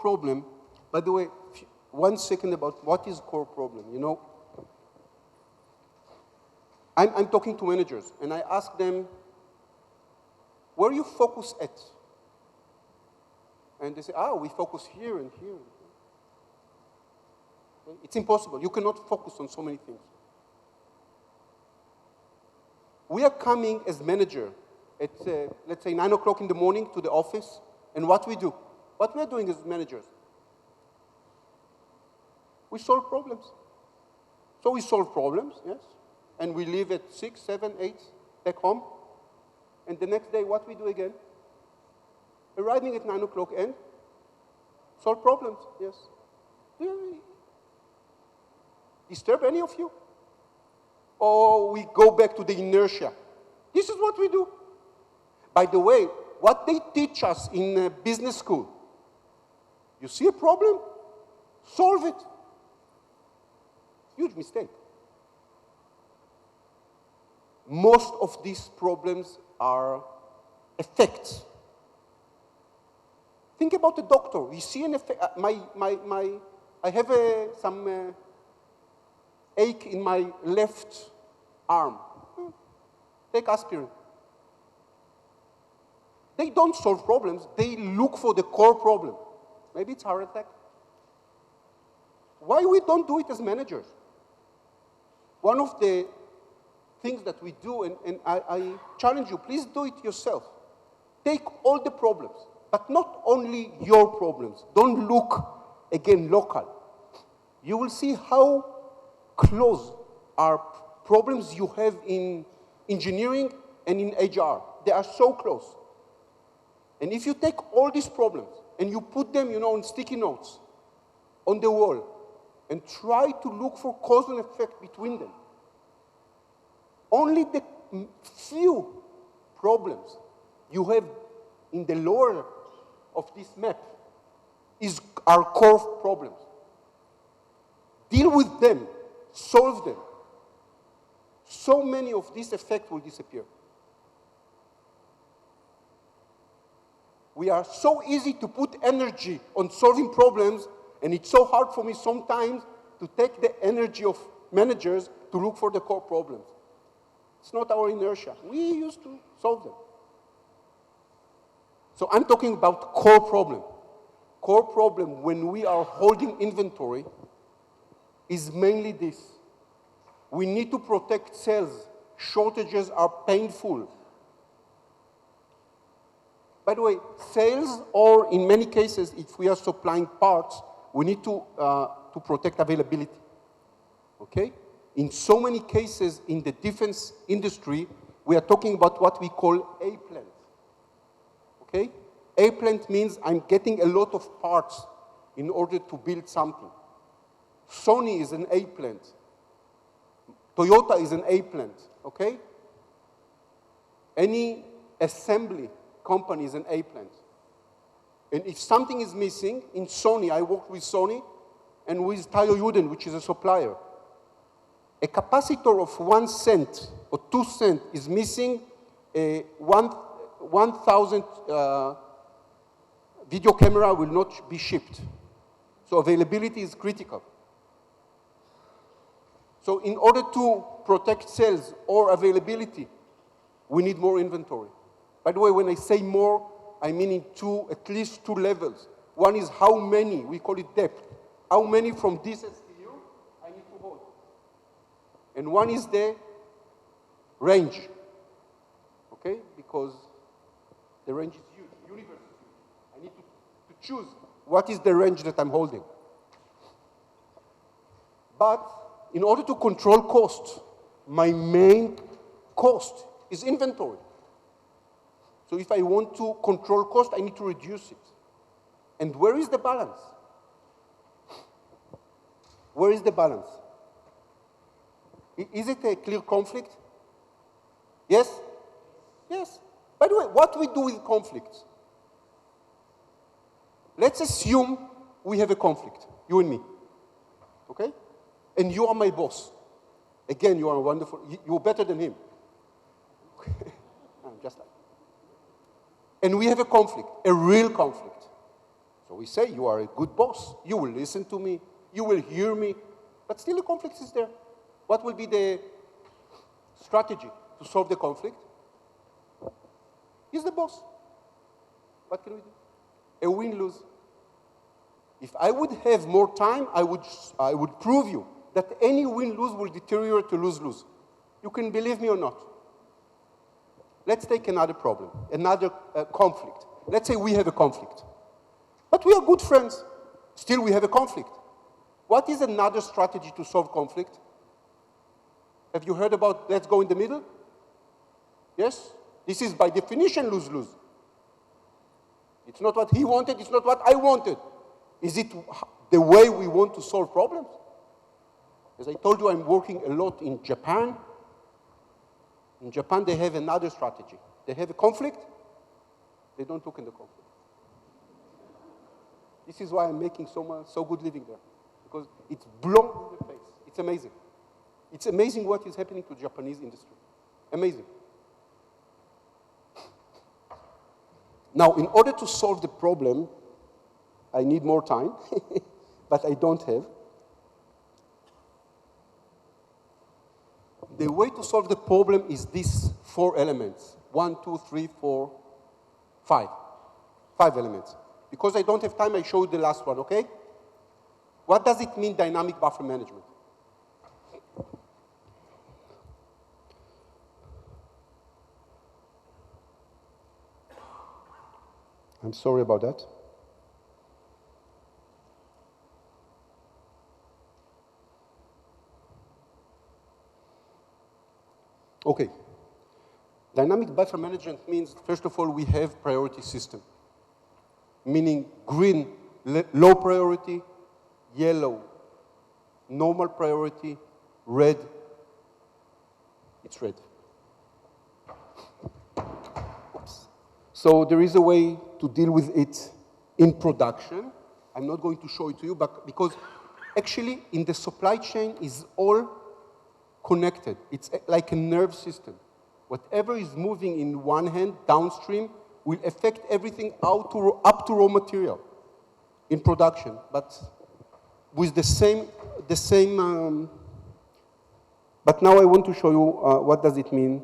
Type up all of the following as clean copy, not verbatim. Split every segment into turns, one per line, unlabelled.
problem, by the way, 1 second about what is core problem. You know, I'm talking to managers, and I ask them, where you focus at? And they say, we focus here and here. Okay? It's impossible. You cannot focus on so many things. We are coming as manager at, let's say, 9 o'clock in the morning to the office, and what we do? What we are doing as managers? We solve problems. So we solve problems, yes, and we leave at 6, 7, 8 back home, and the next day what we do again? Arriving at 9 o'clock and solve problems, yes. Do you disturb any of you? Or we go back to the inertia. This is what we do. By the way, what they teach us in business school, you see a problem, solve it. Huge mistake. Most of these problems are effects. Think about the doctor. You see an effect. I have some ache in my left arm. Take aspirin. They don't solve problems. They look for the core problem. Maybe it's heart attack. Why we don't do it as managers? One of the things that we do, and I challenge you, please do it yourself. Take all the problems, but not only your problems. Don't look, again, local. You will see how close are problems you have in engineering and in HR. They are so close. And if you take all these problems and you put them, you know, on sticky notes on the wall and try to look for cause and effect between them, only the few problems you have in the lower of this map are core problems. Deal with them, solve them. So many of these effects will disappear. We are so easy to put energy on solving problems, and it's so hard for me sometimes to take the energy of managers to look for the core problems. It's not our inertia. We used to solve them. So I'm talking about core problem. Core problem when we are holding inventory is mainly this. We need to protect sales. Shortages are painful. By the way, sales, or in many cases, if we are supplying parts, we need to protect availability. Okay? In so many cases in the defense industry, we are talking about what we call A plant. Okay? A plant means I'm getting a lot of parts in order to build something. Sony is an A plant. Toyota is an A plant. Okay? Any assembly company is an A plant. And if something is missing, in Sony, I worked with Sony and with Tayo Yuden, which is a supplier. A capacitor of 1 cent or 2 cents is missing, 1,000 video camera will not be shipped. So availability is critical. So in order to protect sales or availability, we need more inventory. By the way, when I say more, I mean in at least two levels. One is how many, we call it depth. How many from this SKU I need to hold. And one is the range, okay? Because the range is huge, the universe is huge. I need to choose what is the range that I'm holding. But in order to control cost, my main cost is inventory. So if I want to control cost, I need to reduce it. And where is the balance? Where is the balance? Is it a clear conflict? Yes? Yes. By the way, what we do with conflicts? Let's assume we have a conflict, you and me. Okay? And you are my boss. Again, you are wonderful. You're better than him. I'm just like. And we have a conflict, a real conflict. So we say, you are a good boss. You will listen to me. You will hear me. But still the conflict is there. What will be the strategy to solve the conflict? He's the boss. What can we do? A win-lose. If I would have more time, I would prove you that any win-lose will deteriorate to lose-lose. You can believe me or not. Let's take another problem, another conflict. Let's say we have a conflict. But we are good friends. Still, we have a conflict. What is another strategy to solve conflict? Have you heard about let's go in the middle? Yes? This is by definition lose-lose. It's not what he wanted, it's not what I wanted. Is it the way we want to solve problems? As I told you, I'm working a lot in Japan. In Japan, they have another strategy. They have a conflict, they don't look in the conflict. This is why I'm making so good living there, because it's blown in the face. It's amazing. It's amazing what is happening to Japanese industry. Amazing. Now, in order to solve the problem, I need more time, but I don't have. The way to solve the problem is these 4 elements. 1, 2, 3, 4, 5. 5 elements. Because I don't have time, I show you the last one, okay? What does it mean, dynamic buffer management? I'm sorry about that. Okay. Dynamic buffer management means, first of all, we have priority system, meaning green, low priority, yellow, normal priority, red, it's red. Oops. So there is a way to deal with it in production. I'm not going to show it to you, but because actually in the supply chain is all connected. It's like a nerve system. Whatever is moving in one hand downstream will affect everything up to raw material in production, but with the same. But now I want to show you what does it mean,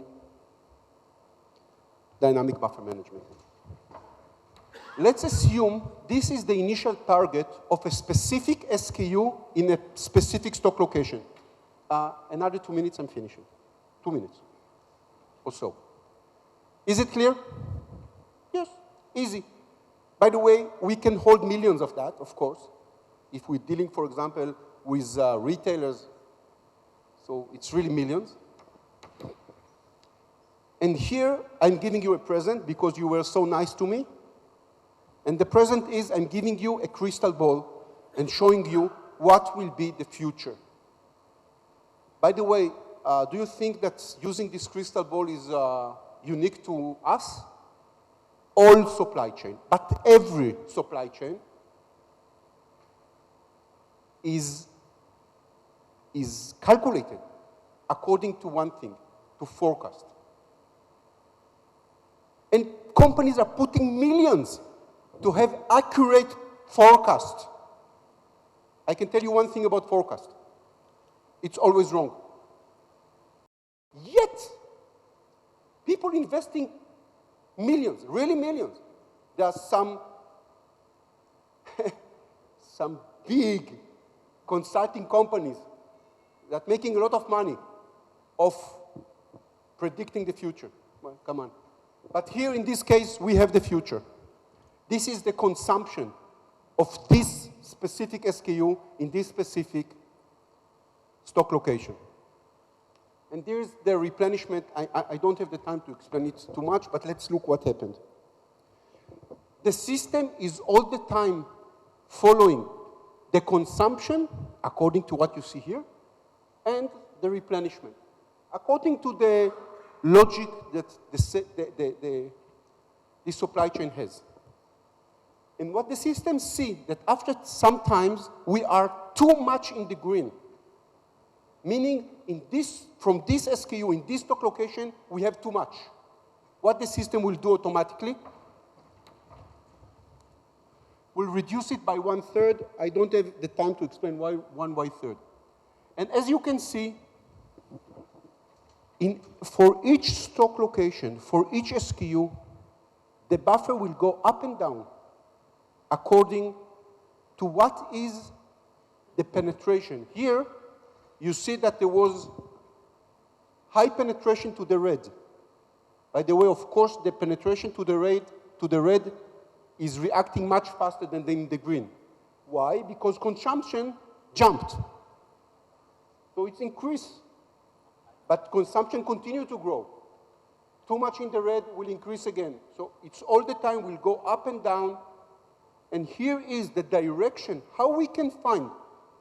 dynamic buffer management. Let's assume this is the initial target of a specific SKU in a specific stock location. Another 2 minutes, I'm finishing. 2 minutes or so. Is it clear? Yes, easy. By the way, we can hold millions of that, of course, if we're dealing, for example, with retailers. So it's really millions. And here, I'm giving you a present because you were so nice to me. And the present is I'm giving you a crystal ball and showing you what will be the future. By the way, do you think that using this crystal ball is unique to us? All supply chain, but every supply chain is calculated according to one thing, to forecast. And companies are putting millions to have accurate forecast. I can tell you one thing about forecast. It's always wrong. Yet, people investing millions, really millions. There are some big consulting companies that are making a lot of money of predicting the future. Well, come on. But here in this case, we have the future. This is the consumption of this specific SKU in this specific stock location. And there's the replenishment. I don't have the time to explain it too much, but let's look what happened. The system is all the time following the consumption, according to what you see here, and the replenishment, according to the logic that the supply chain has. And what the systems see, that after sometimes we are too much in the green, meaning from this SKU, in this stock location, we have too much. What the system will do automatically, will reduce it by 1/3. I don't have the time to explain why 1/3. And as you can see, for each stock location, for each SKU, the buffer will go up and down according to what is the penetration. Here, you see that there was high penetration to the red. By the way, of course, the penetration to the red is reacting much faster than in the green. Why? Because consumption jumped. So it's increased. But consumption continued to grow. Too much in the red will increase again. So it's all the time will go up and down. And here is the direction, how we can find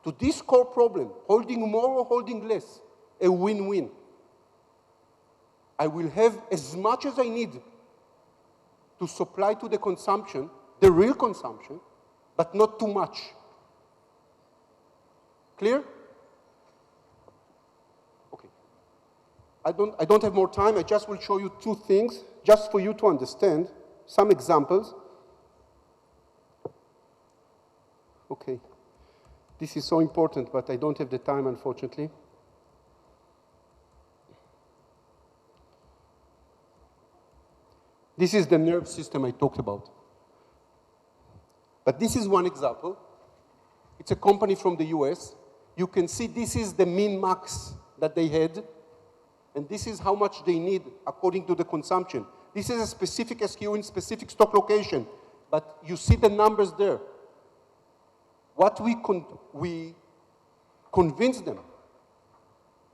to this core problem, holding more or holding less, a win-win. I will have as much as I need to supply to the consumption, the real consumption, but not too much. Clear? Okay. I don't have more time. I just will show you two things, just for you to understand, some examples. Okay. This is so important, but I don't have the time, unfortunately. This is the nerve system I talked about. But this is one example. It's a company from the US. You can see this is the min-max that they had, and this is how much they need according to the consumption. This is a specific SKU in specific stock location, but you see the numbers there. What we convince them,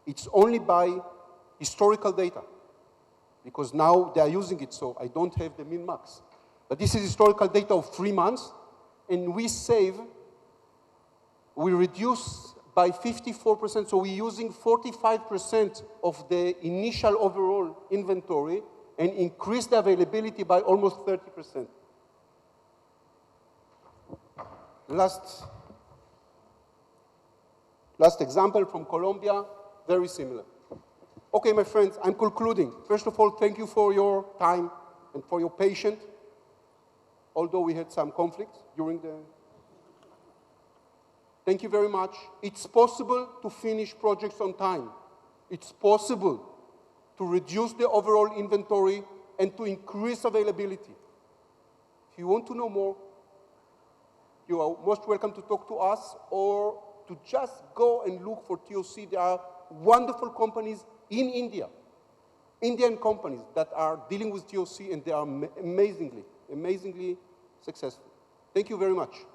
it's only by historical data, because now they are using it, so I don't have the min-max. But this is historical data of 3 months, and we reduce by 54%, so we're using 45% of the initial overall inventory and increase the availability by almost 30%. Last example from Colombia, very similar. Okay, my friends, I'm concluding. First of all, thank you for your time and for your patience, although we had some conflicts during the... Thank you very much. It's possible to finish projects on time. It's possible to reduce the overall inventory and to increase availability. If you want to know more, you are most welcome to talk to us or to just go and look for TOC. There are wonderful companies in India, Indian companies that are dealing with TOC, and they are amazingly successful. Thank you very much.